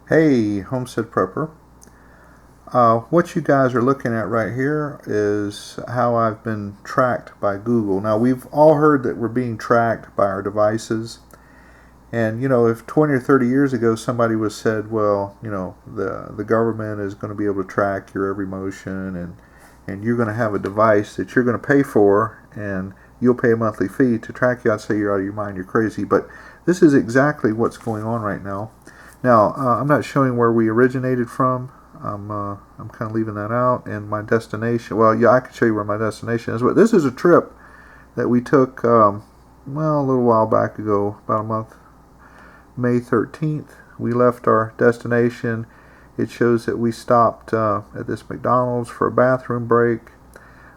Hey, Homestead Prepper. What you guys are looking at right here is how I've been tracked by Google. Now, we've all heard that we're being tracked by our devices. And, if 20 or 30 years ago somebody was said, well, the government is going to be able to track your every motion and you're going to have a device that you're going to pay for and you'll pay a monthly fee to track you, I'd say you're out of your mind, you're crazy. But this is exactly what's going on right now. Now, I'm not showing where we originated from. I'm kind of leaving that out. And my destination, well, yeah, I can show you where my destination is. But this is a trip that we took, a little while back ago, about a month, May 13th. We left our destination. It shows that we stopped at this McDonald's for a bathroom break.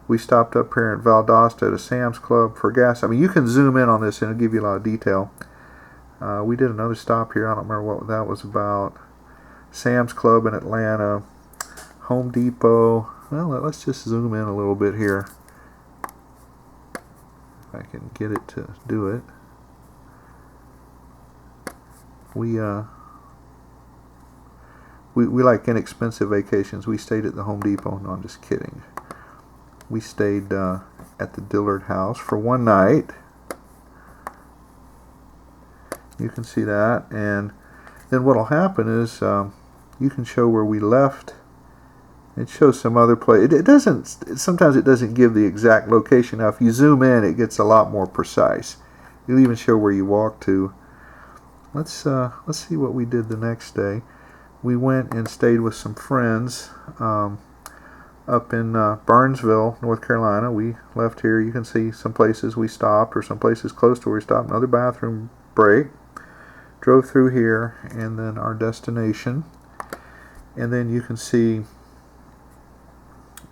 We stopped up here in Valdosta at a Sam's Club for gas. I mean, you can zoom in on this and it'll give you a lot of detail. We did another stop here. I don't remember what that was about. Sam's Club in Atlanta. Home Depot. Well, let's just zoom in a little bit here. If I can get it to do it. We like inexpensive vacations. We stayed at the Home Depot. No, I'm just kidding. We stayed at the Dillard House for one night. You can see that, and then what will happen is you can show where we left. It shows some other place. It doesn't. Sometimes it doesn't give the exact location. Now, if you zoom in, it gets a lot more precise. It'll even show where you walked to. Let's see what we did the next day. We went and stayed with some friends up in Burnsville, North Carolina. We left here. You can see some places we stopped, or some places close to where we stopped. Another bathroom break. Drove through here, and then our destination. And then you can see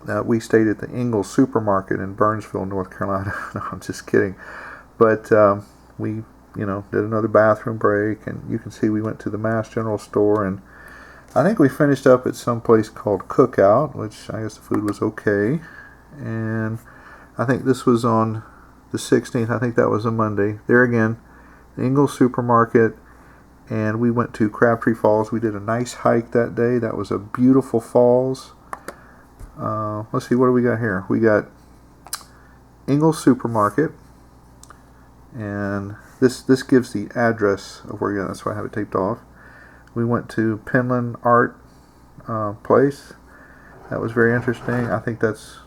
that we stayed at the Ingalls Supermarket in Burnsville, North Carolina. No, I'm just kidding. But we, did another bathroom break, and you can see we went to the Mass General Store, and I think we finished up at some place called Cookout, which I guess the food was okay. And I think this was on the 16th. I think that was a Monday. There again, the Ingalls Supermarket. And we went to Crabtree Falls. We did a nice hike that day. That was a beautiful falls. Let's see, what do we got here? We got Ingalls Supermarket. And this gives the address of where you're at. That's why I have it taped off. We went to Penland Art Place. That was very interesting. I think that's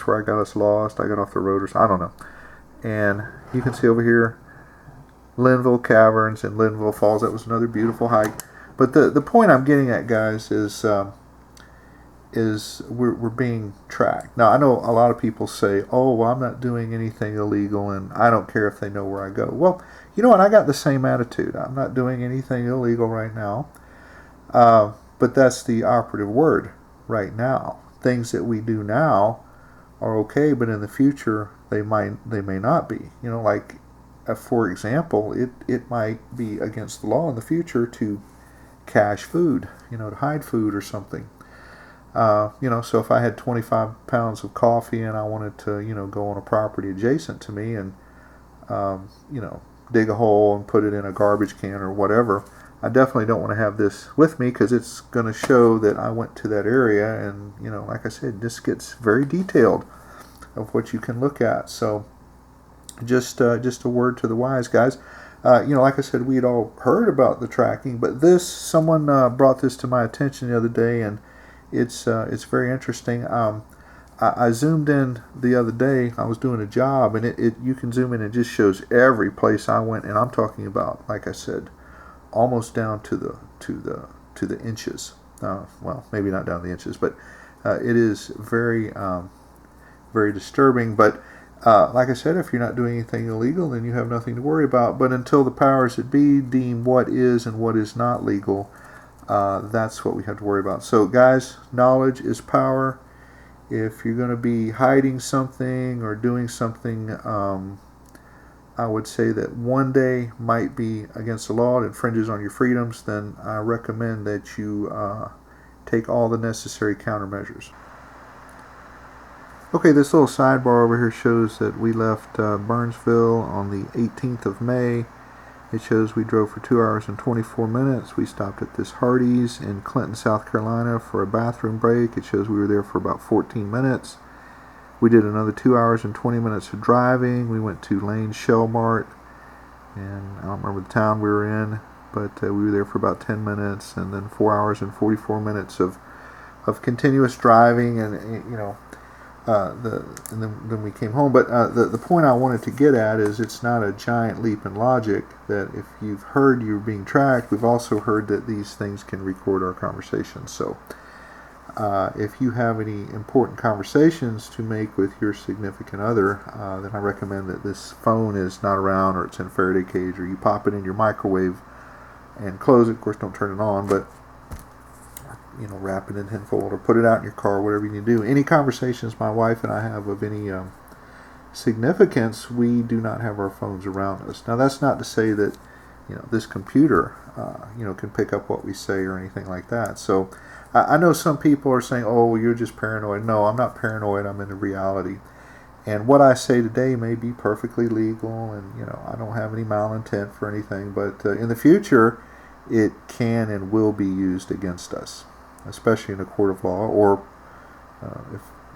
where I got us lost. I got off the road, or I don't know. And you can see over here Linville Caverns and Linville Falls. That was another beautiful hike. But the point I'm getting at, guys, is we're being tracked. Now, I know a lot of people say, oh, well, I'm not doing anything illegal and I don't care if they know where I go. Well, you know what? I got the same attitude. I'm not doing anything illegal right now. But that's the operative word, right now. Things that we do now are okay, but in the future they may not be. Like, for example, it might be against the law in the future to cache food, to hide food or something. So if I had 25 pounds of coffee and I wanted to, go on a property adjacent to me and, dig a hole and put it in a garbage can or whatever, I definitely don't want to have this with me because it's going to show that I went to that area. And, like I said, this gets very detailed of what you can look at. So just a word to the wise, guys. Like I said, we had all heard about the tracking, but someone brought this to my attention the other day, and it's very interesting. I zoomed in the other day. I was doing a job, and you can zoom in and it just shows every place I went, and I'm talking about, like I said, almost down to the inches. Well, maybe not down to the inches, but it is very very disturbing. But like I said, if you're not doing anything illegal, then you have nothing to worry about. But until the powers that be deem what is and what is not legal, that's what we have to worry about. So, guys, knowledge is power. If you're going to be hiding something or doing something, I would say that one day might be against the law. It infringes on your freedoms. Then I recommend that you take all the necessary countermeasures. Okay, this little sidebar over here shows that we left Burnsville on the 18th of May, It shows we drove for 2 hours and 24 minutes. We stopped at this Hardee's in Clinton, South Carolina for a bathroom break. It shows we were there for about 14 minutes. We did another 2 hours and 20 minutes of driving. We went to Lane Shell Mart, and I don't remember the town we were in, but we were there for about 10 minutes, and then 4 hours and 44 minutes of continuous driving, and then we came home. But the point I wanted to get at is it's not a giant leap in logic that if you've heard you're being tracked, we've also heard that these things can record our conversations. So if you have any important conversations to make with your significant other, then I recommend that this phone is not around, or it's in a Faraday cage, or you pop it in your microwave and close it. Of course, don't turn it on, but wrap it in tinfoil or put it out in your car, whatever you need to do. Any conversations my wife and I have of any significance, we do not have our phones around us. Now, that's not to say that this computer can pick up what we say or anything like that. So I know some people are saying, oh, you're just paranoid. No, I'm not paranoid. I'm in reality. And what I say today may be perfectly legal, and I don't have any malintent for anything, but in the future it can and will be used against us, especially in a court of law, or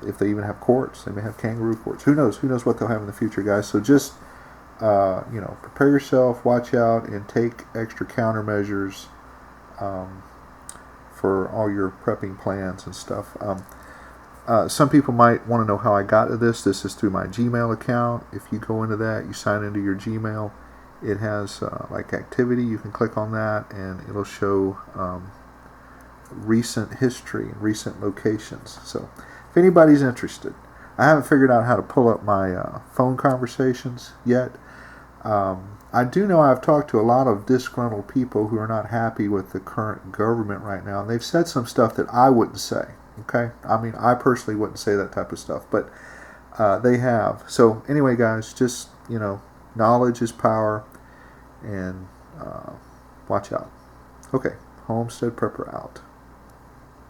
if they even have courts. They may have kangaroo courts. Who knows what they'll have in the future, guys. So just prepare yourself, watch out, and take extra countermeasures for all your prepping plans and stuff. Some people might want to know how I got to this. This is through my Gmail account. If you go into that, you sign into your Gmail, it has like activity. You can click on that and it'll show recent history and recent locations. So if anybody's interested, I haven't figured out how to pull up my phone conversations yet. I do know I've talked to a lot of disgruntled people who are not happy with the current government right now, and they've said some stuff that I wouldn't say. Okay, I mean, I personally wouldn't say that type of stuff, but they have. So anyway, guys, just knowledge is power, and watch out. Okay, Homestead Prepper out.